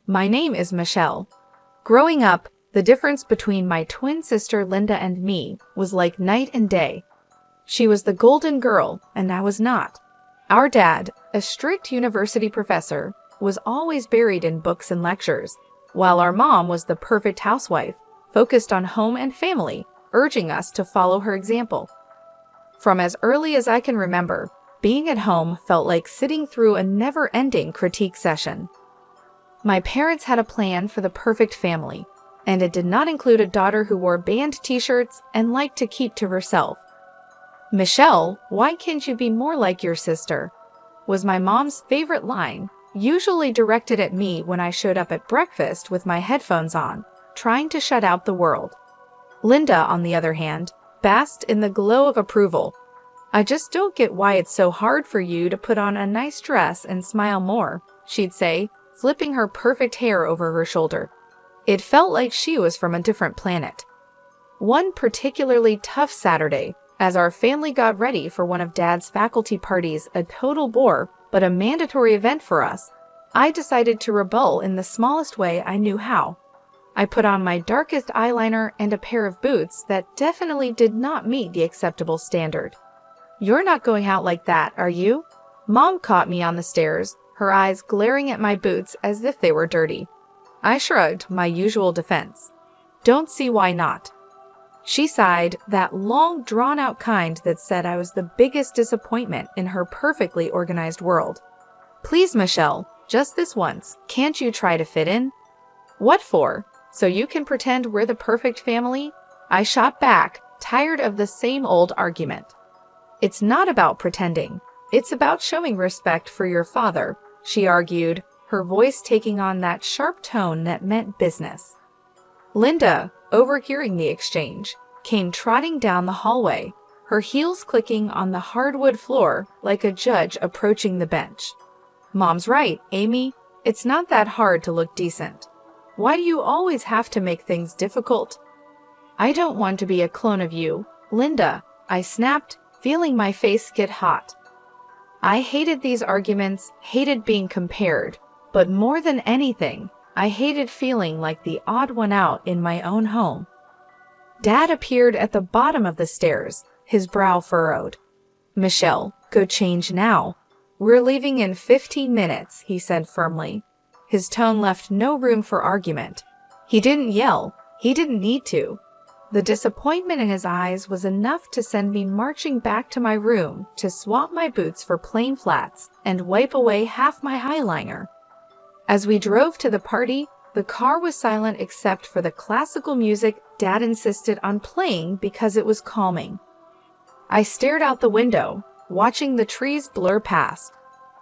My name is Michelle. Growing up, the difference between my twin sister Linda and me was like night and day. She was the golden girl, and I was not. Our dad, a strict university professor, was always buried in books and lectures, while our mom was the perfect housewife, focused on home and family, urging us to follow her example. From as early as I can remember, being at home felt like sitting through a never-ending critique session. My parents had a plan for the perfect family, and it did not include a daughter who wore band t-shirts and liked to keep to herself. "Michelle, why can't you be more like your sister?" was my mom's favorite line, usually directed at me when I showed up at breakfast with my headphones on, trying to shut out the world. Linda, on the other hand, basked in the glow of approval. "I just don't get why it's so hard for you to put on a nice dress and smile more," she'd say, flipping her perfect hair over her shoulder. It felt like she was from a different planet. One particularly tough Saturday, as our family got ready for one of Dad's faculty parties, a total bore, but a mandatory event for us, I decided to rebel in the smallest way I knew how. I put on my darkest eyeliner and a pair of boots that definitely did not meet the acceptable standard. "You're not going out like that, are you?" Mom caught me on the stairs, her eyes glaring at my boots as if they were dirty. I shrugged, my usual defense. "Don't see why not." She sighed, that long, drawn-out kind that said I was the biggest disappointment in her perfectly organized world. "Please, Michelle, just this once, can't you try to fit in?" "What for? So you can pretend we're the perfect family?" I shot back, tired of the same old argument. "It's not about pretending. It's about showing respect for your father," she argued, her voice taking on that sharp tone that meant business. Linda, overhearing the exchange, came trotting down the hallway, her heels clicking on the hardwood floor like a judge approaching the bench. "Mom's right, Amy. It's not that hard to look decent. Why do you always have to make things difficult?" "I don't want to be a clone of you, Linda," I snapped, feeling my face get hot. I hated these arguments, hated being compared, but more than anything, I hated feeling like the odd one out in my own home. Dad appeared at the bottom of the stairs, his brow furrowed. "Michelle, go change now. We're leaving in 15 minutes, he said firmly. His tone left no room for argument. He didn't yell. He didn't need to. The disappointment in his eyes was enough to send me marching back to my room to swap my boots for plain flats and wipe away half my eyeliner. As we drove to the party, the car was silent except for the classical music Dad insisted on playing because it was calming. I stared out the window, watching the trees blur past.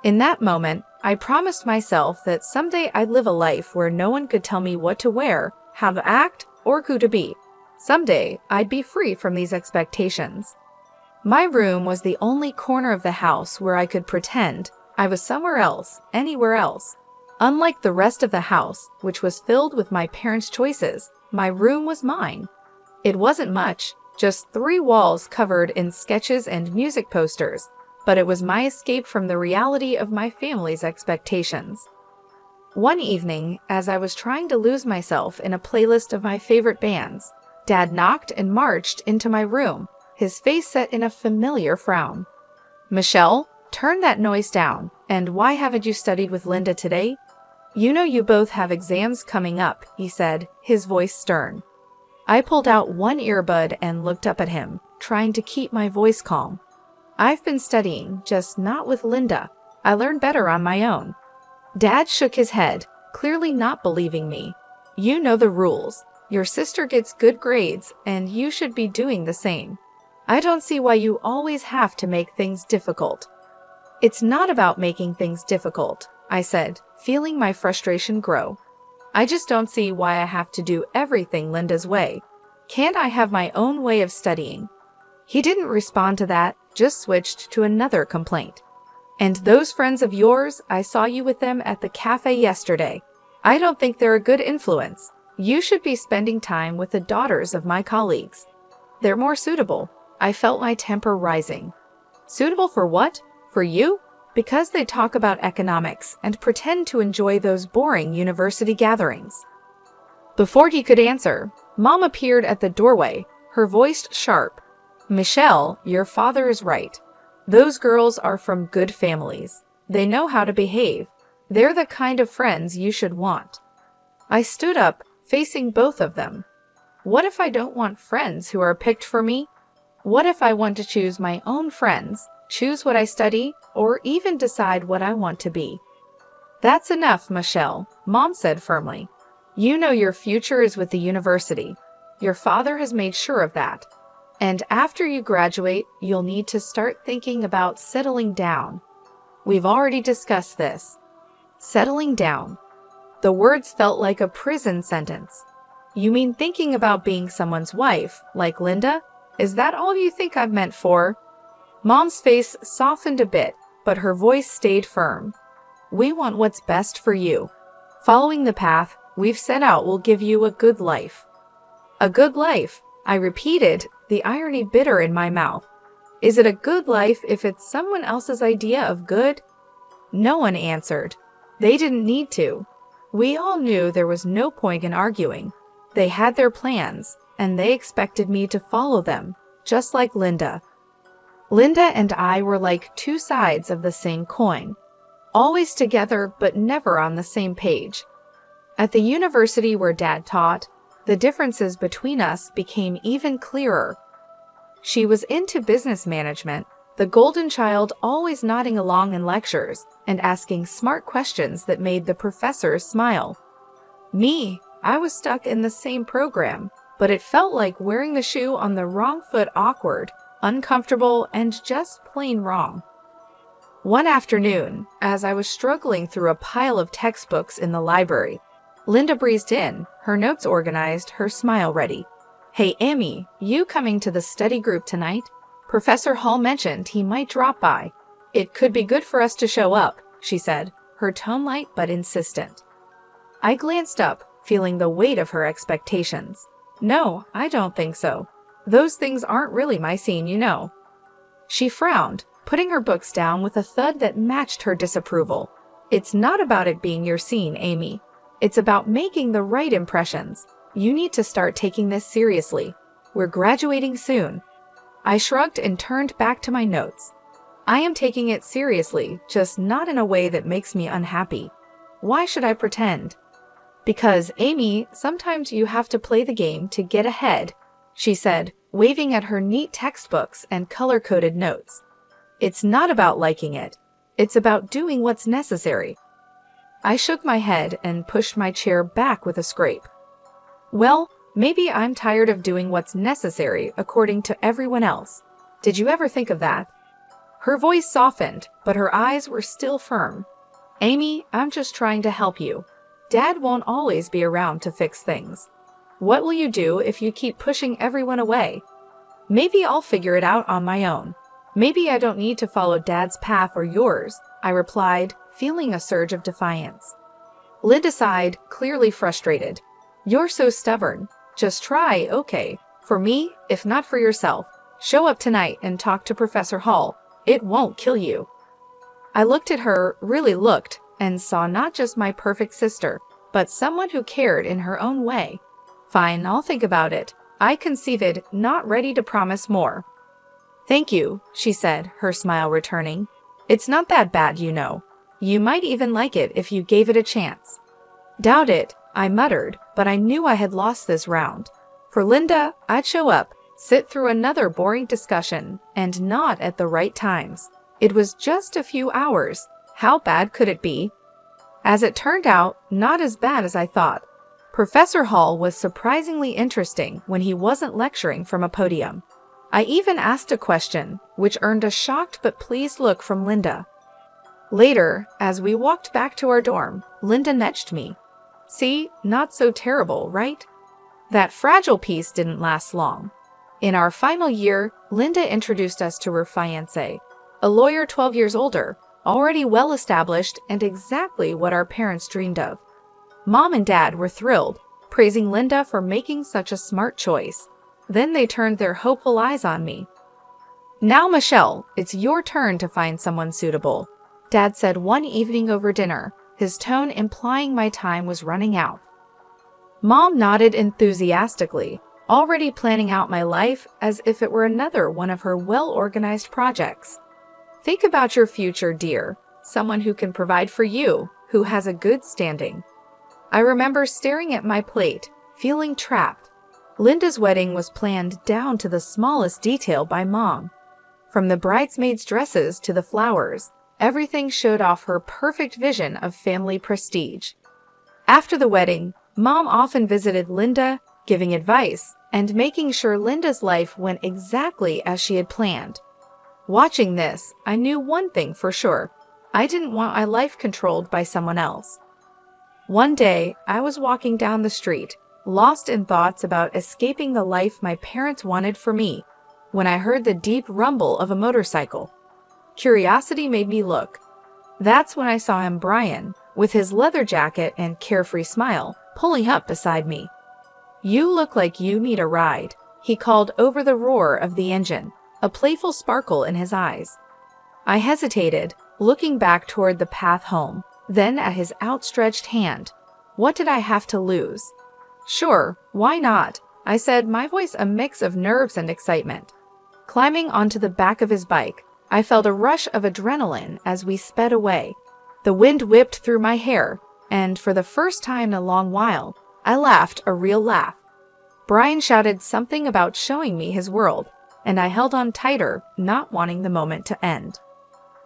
In that moment, I promised myself that someday I'd live a life where no one could tell me what to wear, how to act, or who to be. Someday, I'd be free from these expectations. My room was the only corner of the house where I could pretend I was somewhere else, anywhere else. Unlike the rest of the house, which was filled with my parents' choices, my room was mine. It wasn't much, just 3 walls covered in sketches and music posters, but it was my escape from the reality of my family's expectations. One evening, as I was trying to lose myself in a playlist of my favorite bands, Dad knocked and marched into my room, his face set in a familiar frown. "Michelle, turn that noise down, and why haven't you studied with Linda today? You know you both have exams coming up," he said, his voice stern. I pulled out one earbud and looked up at him, trying to keep my voice calm. "I've been studying, just not with Linda. I learn better on my own." Dad shook his head, clearly not believing me. "You know the rules. Your sister gets good grades, and you should be doing the same. I don't see why you always have to make things difficult." "It's not about making things difficult," I said, feeling my frustration grow. "I just don't see why I have to do everything Linda's way. Can't I have my own way of studying?" He didn't respond to that, just switched to another complaint. "And those friends of yours, I saw you with them at the cafe yesterday. I don't think they're a good influence. You should be spending time with the daughters of my colleagues. They're more suitable." I felt my temper rising. "Suitable for what? For you? Because they talk about economics and pretend to enjoy those boring university gatherings. Before he could answer, Mom appeared at the doorway, her voice sharp. Michelle, your father is right. Those girls are from good families. They know how to behave. They're the kind of friends you should want. I stood up, facing both of them. What if I don't want friends who are picked for me? What if I want to choose my own friends, choose what I study, or even decide what I want to be? That's enough, Michelle, Mom said firmly. You know your future is with the university. Your father has made sure of that. And after you graduate, you'll need to start thinking about settling down. We've already discussed this. Settling down. The words felt like a prison sentence. You mean thinking about being someone's wife, like Linda? Is that all you think I've meant for? Mom's face softened a bit, but her voice stayed firm. We want what's best for you. Following the path we've set out will give you a good life. A good life, I repeated, the irony bitter in my mouth. Is it a good life if it's someone else's idea of good? No one answered. They didn't need to. We all knew there was no point in arguing. They had their plans, and they expected me to follow them, just like Linda. Linda and I were like two sides of the same coin, always together but never on the same page. At the university where Dad taught, the differences between us became even clearer. She was into business management, the golden child always nodding along in lectures and asking smart questions that made the professors smile. Me, I was stuck in the same program, but it felt like wearing the shoe on the wrong foot, awkward, uncomfortable, and just plain wrong. One afternoon, as I was struggling through a pile of textbooks in the library, Linda breezed in, her notes organized, her smile ready. Hey Amy, you coming to the study group tonight? Professor Hall mentioned he might drop by. It could be good for us to show up, she said, her tone light but insistent. I glanced up, feeling the weight of her expectations. No, I don't think so. Those things aren't really my scene, you know. She frowned, putting her books down with a thud that matched her disapproval. It's not about it being your scene, Amy. It's about making the right impressions. You need to start taking this seriously. We're graduating soon. I shrugged and turned back to my notes. I am taking it seriously, just not in a way that makes me unhappy. Why should I pretend? Because, Amy, sometimes you have to play the game to get ahead, she said, waving at her neat textbooks and color-coded notes. It's not about liking it. It's about doing what's necessary. I shook my head and pushed my chair back with a scrape. Well, maybe I'm tired of doing what's necessary according to everyone else. Did you ever think of that? Her voice softened, but her eyes were still firm. Amy, I'm just trying to help you. Dad won't always be around to fix things. What will you do if you keep pushing everyone away? Maybe I'll figure it out on my own. Maybe I don't need to follow Dad's path or yours, I replied, feeling a surge of defiance. Linda sighed, clearly frustrated. You're so stubborn. Just try, okay. For me, if not for yourself, show up tonight and talk to Professor Hall. It won't kill you. I looked at her, really looked, and saw not just my perfect sister, but someone who cared in her own way. Fine, I'll think about it, I conceded, not ready to promise more. Thank you, she said, her smile returning. It's not that bad, you know. You might even like it if you gave it a chance. Doubt it, I muttered, but I knew I had lost this round. For Linda, I'd show up, sit through another boring discussion, and not at the right times. It was just a few hours. How bad could it be? As it turned out, not as bad as I thought. Professor Hall was surprisingly interesting when he wasn't lecturing from a podium. I even asked a question, which earned a shocked but pleased look from Linda. Later, as we walked back to our dorm, Linda nudged me. See, not so terrible, right? That fragile piece didn't last long. In our final year, Linda introduced us to her fiancé, a lawyer 12 years older, already well established and exactly what our parents dreamed of. Mom and Dad were thrilled, praising Linda for making such a smart choice. Then they turned their hopeful eyes on me. Now, Michelle, it's your turn to find someone suitable. Dad said one evening over dinner, his tone implying my time was running out. Mom nodded enthusiastically, already planning out my life as if it were another one of her well-organized projects. Think about your future, dear. Someone who can provide for you, who has a good standing. I remember staring at my plate, feeling trapped. Linda's wedding was planned down to the smallest detail by Mom. From the bridesmaids' dresses to the flowers, everything showed off her perfect vision of family prestige. After the wedding, Mom often visited Linda, giving advice and making sure Linda's life went exactly as she had planned. Watching this, I knew one thing for sure. I didn't want my life controlled by someone else. One day, I was walking down the street, lost in thoughts about escaping the life my parents wanted for me, when I heard the deep rumble of a motorcycle. Curiosity made me look. That's when I saw him, Brian, with his leather jacket and carefree smile, pulling up beside me. "You look like you need a ride," he called over the roar of the engine, a playful sparkle in his eyes. I hesitated, looking back toward the path home, then at his outstretched hand. What did I have to lose? "Sure, why not?" I said, my voice a mix of nerves and excitement. Climbing onto the back of his bike, I felt a rush of adrenaline as we sped away. The wind whipped through my hair, and for the first time in a long while, I laughed a real laugh. Brian shouted something about showing me his world, and I held on tighter, not wanting the moment to end.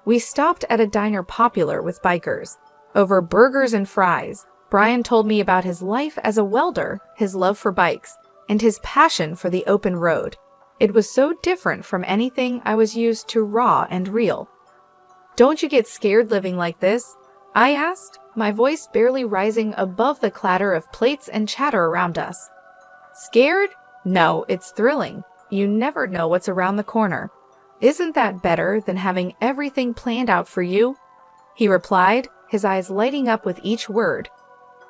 We stopped at a diner popular with bikers. Over burgers and fries, Brian told me about his life as a welder, his love for bikes, and his passion for the open road. It was so different from anything I was used to, raw and real. "Don't you get scared living like this?" I asked, my voice barely rising above the clatter of plates and chatter around us. "Scared? No, it's thrilling. You never know what's around the corner. Isn't that better than having everything planned out for you?" he replied, his eyes lighting up with each word.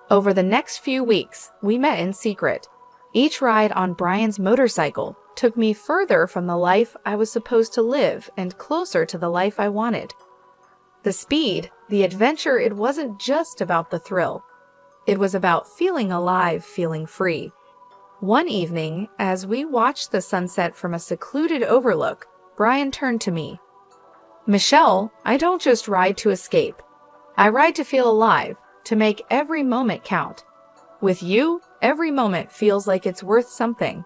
Over the next few weeks, we met in secret. Each ride on Brian's motorcycle took me further from the life I was supposed to live and closer to the life I wanted. The speed, the adventure, it wasn't just about the thrill. It was about feeling alive, feeling free. One evening, as we watched the sunset from a secluded overlook, Brian turned to me. "Michelle, I don't just ride to escape. I ride to feel alive, to make every moment count. With you, every moment feels like it's worth something."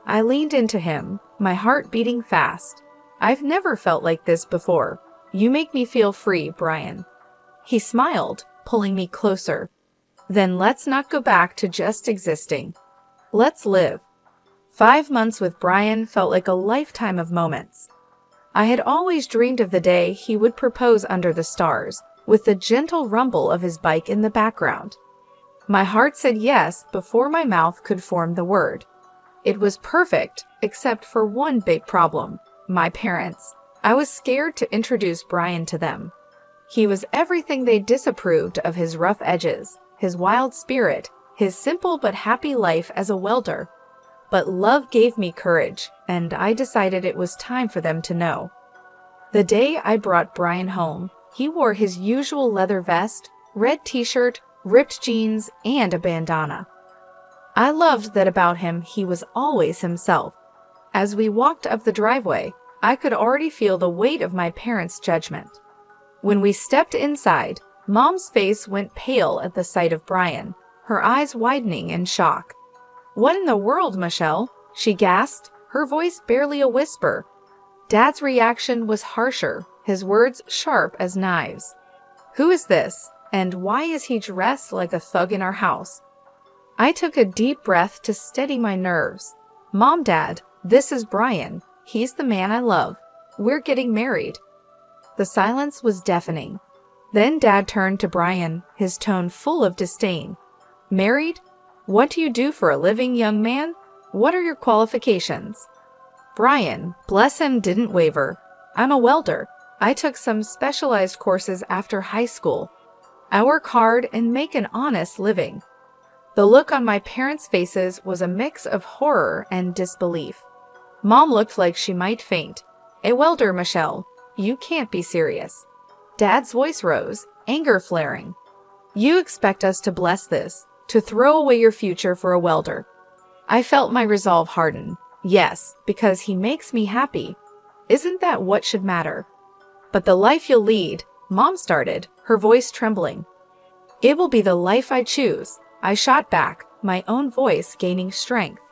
I leaned into him, my heart beating fast. "I've never felt like this before. You make me feel free, Brian." He smiled, pulling me closer. "Then let's not go back to just existing. Let's live." 5 months with Brian felt like a lifetime of moments. I had always dreamed of the day he would propose under the stars, with the gentle rumble of his bike in the background. My heart said yes before my mouth could form the word. It was perfect, except for one big problem: my parents. I was scared to introduce Brian to them. He was everything they disapproved of: his rough edges, his wild spirit, his simple but happy life as a welder. But love gave me courage, and I decided it was time for them to know. The day I brought Brian home, he wore his usual leather vest, red t-shirt, ripped jeans, and a bandana. I loved that about him. He was always himself. As we walked up the driveway, I could already feel the weight of my parents' judgment. When we stepped inside, Mom's face went pale at the sight of Brian, her eyes widening in shock. "What in the world, Michelle?" she gasped, her voice barely a whisper. Dad's reaction was harsher, his words sharp as knives. "Who is this, and why is he dressed like a thug in our house?" I took a deep breath to steady my nerves. "Mom, Dad, this is Brian. He's the man I love. We're getting married." The silence was deafening. Then Dad turned to Brian, his tone full of disdain. "Married? What do you do for a living, young man? What are your qualifications?" Brian, bless him, didn't waver. "I'm a welder. I took some specialized courses after high school. I work hard and make an honest living." The look on my parents' faces was a mix of horror and disbelief. Mom looked like she might faint. "A welder, Michelle? You can't be serious." Dad's voice rose, anger flaring. You expect us to bless this, to throw away your future for a welder? I felt my resolve harden. Yes, because he makes me happy. Isn't that what should matter? But the life you'll lead, Mom started, her voice trembling. It will be the life I choose, I shot back, my own voice gaining strength.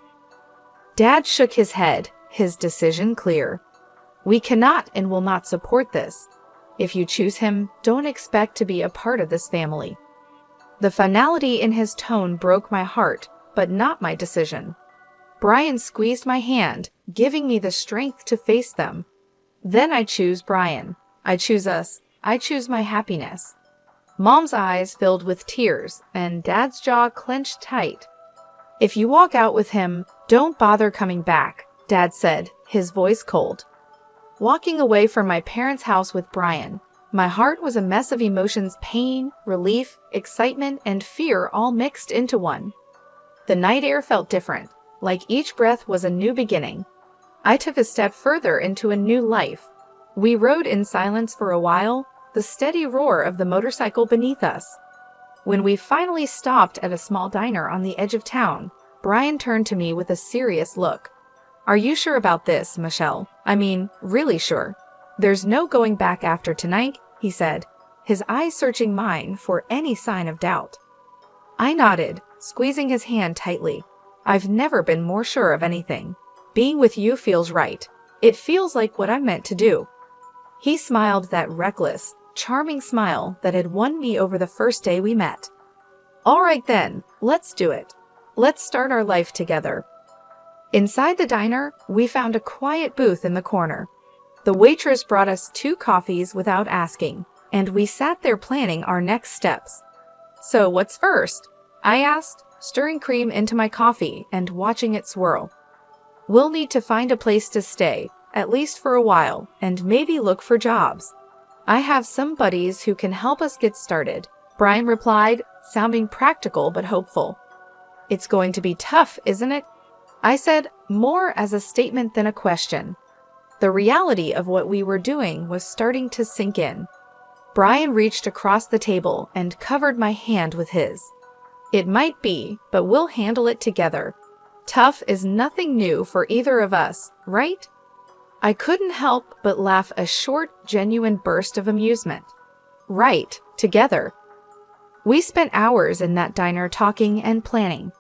Dad shook his head, his decision clear. We cannot and will not support this. If you choose him, don't expect to be a part of this family. The finality in his tone broke my heart, but not my decision. Brian squeezed my hand, giving me the strength to face them. Then I choose Brian. I choose us. I choose my happiness. Mom's eyes filled with tears, and Dad's jaw clenched tight. If you walk out with him, don't bother coming back, Dad said, his voice cold. Walking away from my parents' house with Brian, my heart was a mess of emotions: pain, relief, excitement, and fear all mixed into one. The night air felt different, like each breath was a new beginning. I took a step further into a new life. We rode in silence for a while, the steady roar of the motorcycle beneath us. When we finally stopped at a small diner on the edge of town, Brian turned to me with a serious look. Are you sure about this, Michelle? I mean, really sure. There's no going back after tonight, he said, his eyes searching mine for any sign of doubt. I nodded, squeezing his hand tightly. I've never been more sure of anything. Being with you feels right. It feels like what I'm meant to do. He smiled that reckless, charming smile that had won me over the first day we met. All right then, let's do it. Let's start our life together. Inside the diner, we found a quiet booth in the corner. The waitress brought us 2 coffees without asking, and we sat there planning our next steps. So what's first? I asked, stirring cream into my coffee and watching it swirl. We'll need to find a place to stay, at least for a while, and maybe look for jobs. I have some buddies who can help us get started, Brian replied, sounding practical but hopeful. It's going to be tough, isn't it? I said, more as a statement than a question. The reality of what we were doing was starting to sink in. Brian reached across the table and covered my hand with his. It might be, but we'll handle it together. Tough is nothing new for either of us, right? I couldn't help but laugh, a short, genuine burst of amusement. Right, together. We spent hours in that diner talking and planning.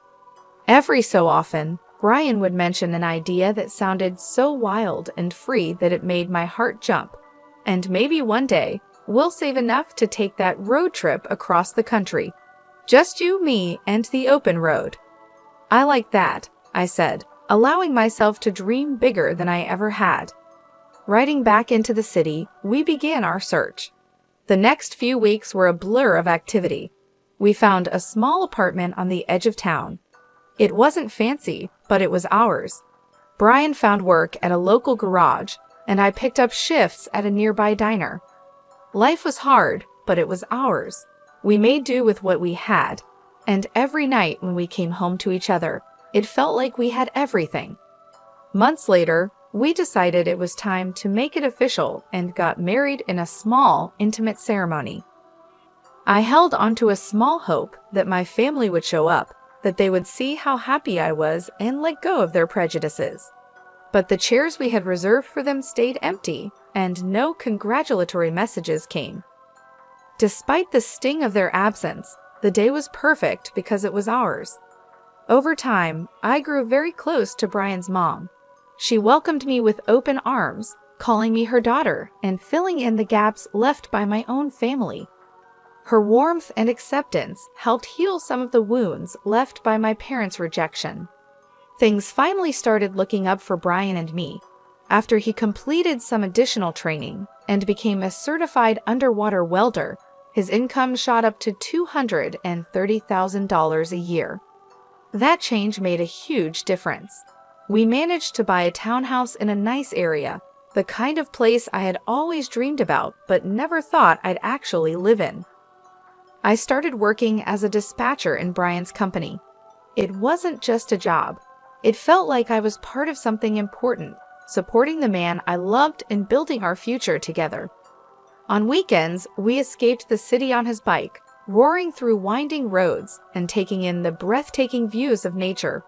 Every so often, Brian would mention an idea that sounded so wild and free that it made my heart jump. And maybe one day, we'll save enough to take that road trip across the country. Just you, me, and the open road. I like that, I said, allowing myself to dream bigger than I ever had. Riding back into the city, we began our search. The next few weeks were a blur of activity. We found a small apartment on the edge of town. It wasn't fancy, but it was ours. Brian found work at a local garage, and I picked up shifts at a nearby diner. Life was hard, but it was ours. We made do with what we had, and every night when we came home to each other, it felt like we had everything. Months later, we decided it was time to make it official and got married in a small, intimate ceremony. I held onto a small hope that my family would show up, that they would see how happy I was and let go of their prejudices. But the chairs we had reserved for them stayed empty, and no congratulatory messages came. Despite the sting of their absence, the day was perfect because it was ours. Over time, I grew very close to Brian's mom. She welcomed me with open arms, calling me her daughter and filling in the gaps left by my own family. Her warmth and acceptance helped heal some of the wounds left by my parents' rejection. Things finally started looking up for Brian and me after he completed some additional training and became a certified underwater welder. His income shot up to $230,000 a year. That change made a huge difference. We managed to buy a townhouse in a nice area, the kind of place I had always dreamed about but never thought I'd actually live in. I started working as a dispatcher in Brian's company. It wasn't just a job. It felt like I was part of something important, supporting the man I loved and building our future together. On weekends, we escaped the city on his bike, roaring through winding roads and taking in the breathtaking views of nature.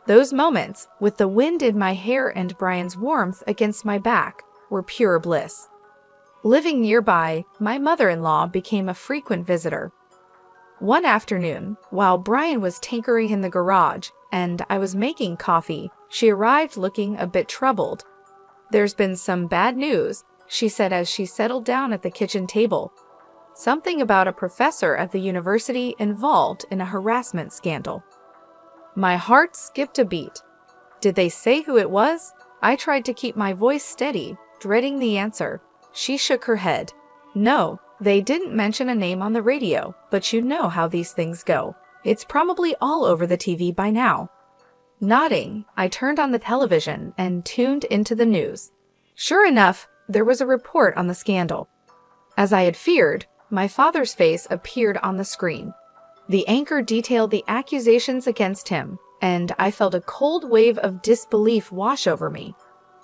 Those moments, with the wind in my hair and Brian's warmth against my back, were pure bliss. Living nearby, my mother-in-law became a frequent visitor. One afternoon, while Brian was tinkering in the garage and I was making coffee, she arrived looking a bit troubled. "There's been some bad news," she said as she settled down at the kitchen table. "Something about a professor at the university involved in a harassment scandal." My heart skipped a beat. Did they say who it was? I tried to keep my voice steady, dreading the answer. She shook her head. "No, they didn't mention a name on the radio, but you know how these things go. It's probably all over the TV by now." Nodding, I turned on the television and tuned into the news. Sure enough, there was a report on the scandal. As I had feared, my father's face appeared on the screen. The anchor detailed the accusations against him, and I felt a cold wave of disbelief wash over me.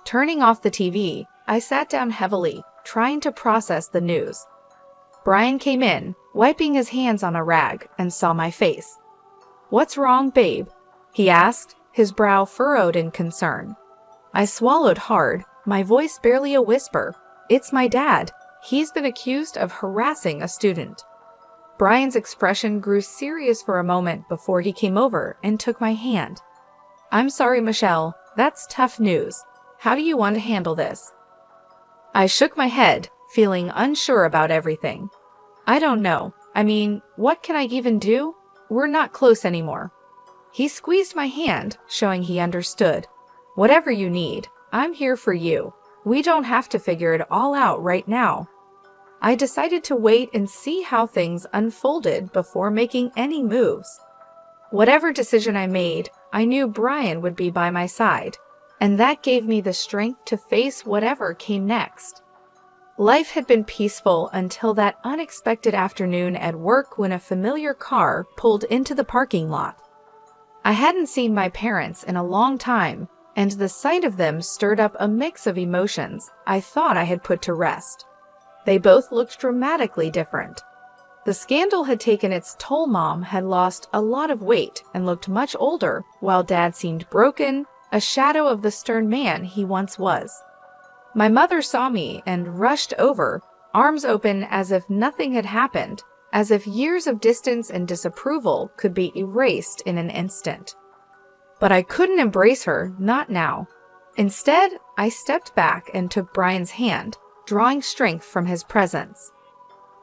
Turning off the TV, I sat down heavily, trying to process the news. Brian came in, wiping his hands on a rag, and saw my face. "What's wrong, babe?" he asked, his brow furrowed in concern. I swallowed hard, my voice barely a whisper. "It's my dad. He's been accused of harassing a student." Brian's expression grew serious for a moment before he came over and took my hand. "I'm sorry, Michelle. That's tough news. How do you want to handle this?" I shook my head, feeling unsure about everything. "I don't know. I mean, what can I even do? We're not close anymore." He squeezed my hand, showing he understood. "Whatever you need, I'm here for you. We don't have to figure it all out right now." I decided to wait and see how things unfolded before making any moves. Whatever decision I made, I knew Brian would be by my side, and that gave me the strength to face whatever came next. Life had been peaceful until that unexpected afternoon at work when a familiar car pulled into the parking lot. I hadn't seen my parents in a long time, and the sight of them stirred up a mix of emotions I thought I had put to rest. They both looked dramatically different. The scandal had taken its toll. Mom had lost a lot of weight and looked much older, while Dad seemed broken, a shadow of the stern man he once was. My mother saw me and rushed over, arms open as if nothing had happened, as if years of distance and disapproval could be erased in an instant. But I couldn't embrace her, not now. Instead, I stepped back and took Brian's hand, drawing strength from his presence.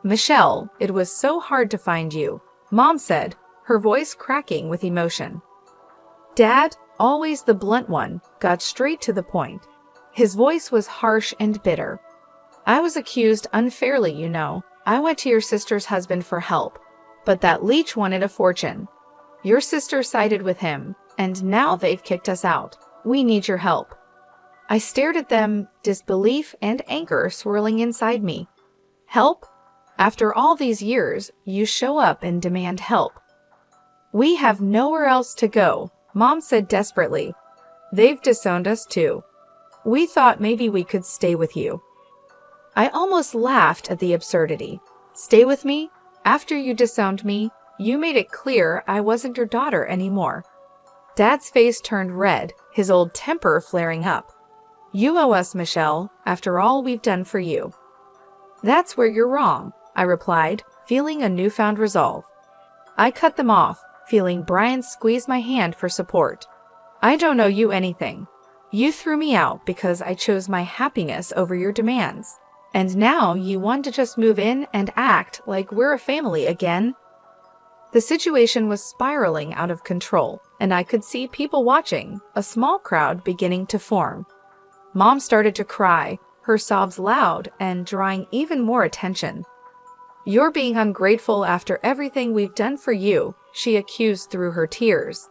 "Michelle, it was so hard to find you," Mom said, her voice cracking with emotion. Dad, always the blunt one, got straight to the point. His voice was harsh and bitter. "I was accused unfairly, you know. I went to your sister's husband for help, but that leech wanted a fortune. Your sister sided with him, and now they've kicked us out. We need your help." I stared at them, disbelief and anger swirling inside me. "Help? After all these years, you show up and demand help." "We have nowhere else to go," Mom said desperately. "They've disowned us too. We thought maybe we could stay with you." I almost laughed at the absurdity. "Stay with me? After you disowned me, you made it clear I wasn't your daughter anymore." Dad's face turned red, his old temper flaring up. "You owe us, Michelle, after all we've done for you." "That's where you're wrong," I replied, feeling a newfound resolve. I cut them off, feeling Brian squeeze my hand for support. "I don't owe you anything. You threw me out because I chose my happiness over your demands. And now you want to just move in and act like we're a family again?" The situation was spiraling out of control, and I could see people watching, a small crowd beginning to form. Mom started to cry, her sobs loud and drawing even more attention. "You're being ungrateful after everything we've done for you," she accused through her tears.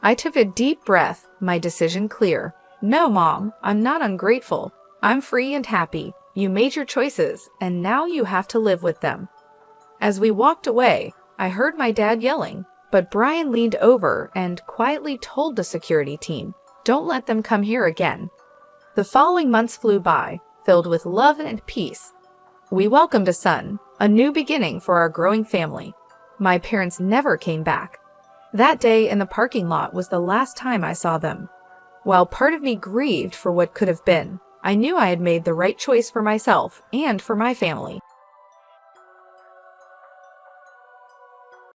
I took a deep breath, my decision clear. "No, Mom, I'm not ungrateful. I'm free and happy. You made your choices, and now you have to live with them." As we walked away, I heard my dad yelling, but Brian leaned over and quietly told the security team, "Don't let them come here again." The following months flew by, filled with love and peace. We welcomed a son, a new beginning for our growing family. My parents never came back. That day in the parking lot was the last time I saw them. While part of me grieved for what could have been, I knew I had made the right choice for myself and for my family.